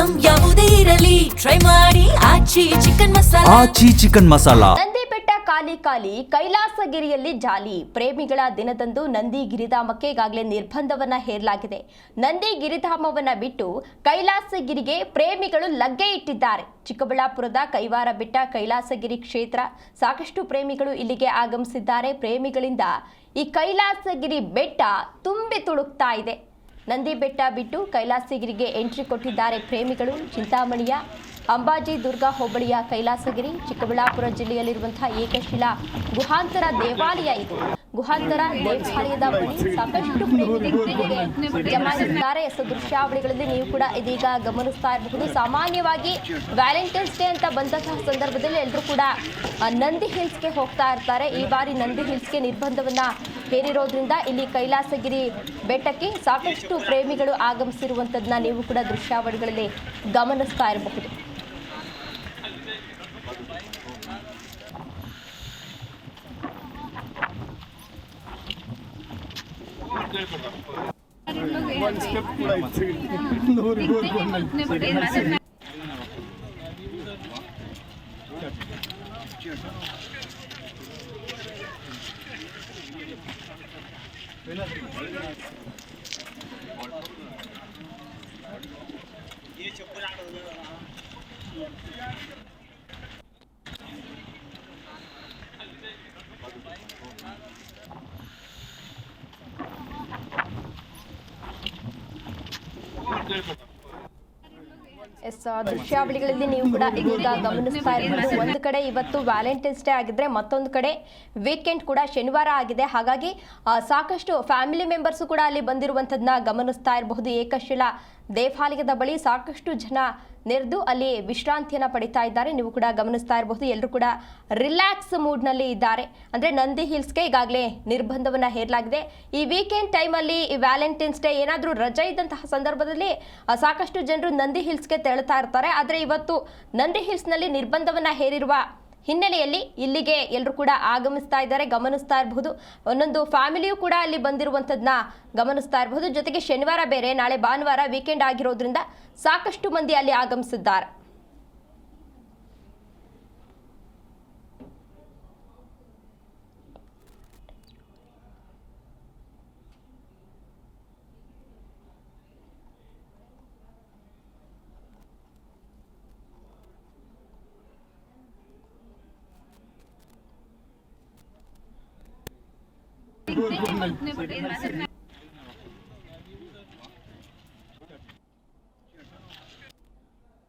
Item ಯಾವುದೇ ಇರಲಿ try ಮಾಡಿ ಆಚಿ ಚಿಕನ್ ಮಸಾಲಾ. ನಂದಿಬೆಟ್ಟ ಖಾಲಿ ಕೈಲಾಸಗಿರಿಯಲ್ಲಿ ಜಾಲಿ. ಪ್ರೇಮಿಗಳ ದಿನದಂದು ನಂದಿ ಗಿರಿಧಾಮಕ್ಕೆ ಈಗಾಗಲೇ ನಿರ್ಬಂಧವನ್ನ ಹೇರಲಾಗಿದೆ. ನಂದಿ ಗಿರಿಧಾಮವನ್ನ ಬಿಟ್ಟು ಕೈಲಾಸಗಿರಿಗೆ ಪ್ರೇಮಿಗಳು ಲಗ್ಗೆ ಇಟ್ಟಿದ್ದಾರೆ. ಚಿಕ್ಕಬಳ್ಳಾಪುರದ ಕೈವಾರ ಬೆಟ್ಟ ಕೈಲಾಸಗಿರಿ ಕ್ಷೇತ್ರ ಸಾಕಷ್ಟು ಪ್ರೇಮಿಗಳು ಇಲ್ಲಿಗೆ ಆಗಮಿಸಿದ್ದಾರೆ. ಪ್ರೇಮಿಗಳಿಂದ ಈ ಕೈಲಾಸಗಿರಿ ಬೆಟ್ಟ ತುಂಬಿ ತುಳುಕ್ತಾ ಇದೆ. ನಂದಿ ಬೆಟ್ಟ ಬಿಟ್ಟು ಕೈಲಾಸಗಿರಿಗೆ ಎಂಟ್ರಿ ಕೊಟ್ಟಿದ್ದಾರೆ ಪ್ರೇಮಿಗಳು. ಚಿಂತಾಮಣಿಯ ಅಂಬಾಜಿ ದುರ್ಗಾ ಹೋಬಳಿಯ ಕೈಲಾಸಗಿರಿ ಚಿಕ್ಕಬಳ್ಳಾಪುರ ಜಿಲ್ಲೆಯಲ್ಲಿರುವಂತಹ ಏಕಶಿಲಾ ಗುಹಾಂತರ ದೇವಾಲಯ ಇದು. ಗುಹಾಂತರ ದೇವಾಲಯದ ಬಳಿ ಸಾಕಷ್ಟು ಪ್ರೇಮಿಗಳು ಜಮಾಯಿಸಿದ್ದಾರೆ. ದೃಶ್ಯಾವಳಿಗಳಲ್ಲಿ ನೀವು ಕೂಡ ಇದೀಗ ಗಮನಿಸ್ತಾ ಇರಬಹುದು. ಸಾಮಾನ್ಯವಾಗಿ ವ್ಯಾಲೆಂಟೈನ್ಸ್ ಡೇ ಅಂತ ಬಂದಂತಹ ಸಂದರ್ಭದಲ್ಲಿ ಎಲ್ಲರೂ ಕೂಡ ನಂದಿ ಹಿಲ್ಸ್ಗೆ ಹೋಗ್ತಾ ಇರ್ತಾರೆ. ಈ ಬಾರಿ ನಂದಿ ಹಿಲ್ಸ್ಗೆ ನಿರ್ಬಂಧವನ್ನ ಹೇರಿರೋದ್ರಿಂದ ಇಲ್ಲಿ ಕೈಲಾಸಗಿರಿ ಬೆಟ್ಟಕ್ಕೆ ಸಾಕಷ್ಟು ಪ್ರೇಮಿಗಳು ಆಗಮಿಸಿರುವಂಥದ್ದನ್ನ ನೀವು ಕೂಡ ದೃಶ್ಯಾವಳಿಗಳಲ್ಲಿ ಗಮನಿಸ್ತಾ ಇರಬಹುದು. ದೃಶ್ಯಾವಳಿಗಳಲ್ಲಿ ನೀವು ಕೂಡ ಇದೀಗ ಗಮನಿಸ್ತಾ ಇರಬಹುದು. ಒಂದು ಕಡೆ ಇವತ್ತು ವ್ಯಾಲೆಂಟೈನ್ಸ್ ಡೇ ಆಗಿದ್ರೆ ಮತ್ತೊಂದು ಕಡೆ ವೀಕೆಂಡ್ ಕೂಡ ಶನಿವಾರ ಆಗಿದೆ. ಹಾಗಾಗಿ ಸಾಕಷ್ಟು ಫ್ಯಾಮಿಲಿ ಮೆಂಬರ್ಸ್ ಕೂಡ ಅಲ್ಲಿ ಬಂದಿರುವಂಥದ್ದನ್ನ ಗಮನಿಸ್ತಾ ಇರಬಹುದು. ಏಕಶಿಲಾ ದೇವಾಲಯದ ಬಳಿ ಸಾಕಷ್ಟು ಜನ ನೆರೆದು ಅಲ್ಲಿ ವಿಶ್ರಾಂತಿಯನ್ನು ಪಡಿತಾ ಇದ್ದಾರೆ. ನೀವು ಕೂಡ ಗಮನಿಸ್ತಾ ಇರಬಹುದು. ಎಲ್ಲರೂ ಕೂಡ ರಿಲ್ಯಾಕ್ಸ್ ಮೂಡ್ನಲ್ಲಿ ಇದ್ದಾರೆ. ಅಂದರೆ ನಂದಿ ಹಿಲ್ಸ್ಗೆ ಈಗಾಗಲೇ ನಿರ್ಬಂಧವನ್ನು ಹೇರಲಾಗಿದೆ. ಈ ವೀಕೆಂಡ್ ಟೈಮಲ್ಲಿ ಈ ವ್ಯಾಲೆಂಟೈನ್ಸ್ ಡೇ ಏನಾದರೂ ರಜೆ ಇದ್ದಂತಹ ಸಂದರ್ಭದಲ್ಲಿ ಸಾಕಷ್ಟು ಜನರು ನಂದಿ ಹಿಲ್ಸ್ಗೆ ತೆರಳುತ್ತಾ ಇರ್ತಾರೆ. ಆದರೆ ಇವತ್ತು ನಂದಿ ಹಿಲ್ಸ್ನಲ್ಲಿ ನಿರ್ಬಂಧವನ್ನು ಹೇರಿರುವ ಹಿನ್ನೆಲೆಯಲ್ಲಿ ಇಲ್ಲಿಗೆ ಎಲ್ಲರೂ ಕೂಡ ಆಗಮಿಸ್ತಾ ಇದ್ದಾರೆ. ಗಮನಿಸ್ತಾ ಇರಬಹುದು. ಒಂದೊಂದು ಫ್ಯಾಮಿಲಿಯೂ ಕೂಡ ಅಲ್ಲಿ ಬಂದಿರುವಂಥದ್ದನ್ನ ಗಮನಿಸ್ತಾ ಇರಬಹುದು. ಜೊತೆಗೆ ಶನಿವಾರ ಬೇರೆ, ನಾಳೆ ಭಾನುವಾರ ವೀಕೆಂಡ್ ಆಗಿರೋದ್ರಿಂದ ಸಾಕಷ್ಟು ಮಂದಿ ಅಲ್ಲಿ ಆಗಮಿಸಿದ್ದಾರೆ. Good night.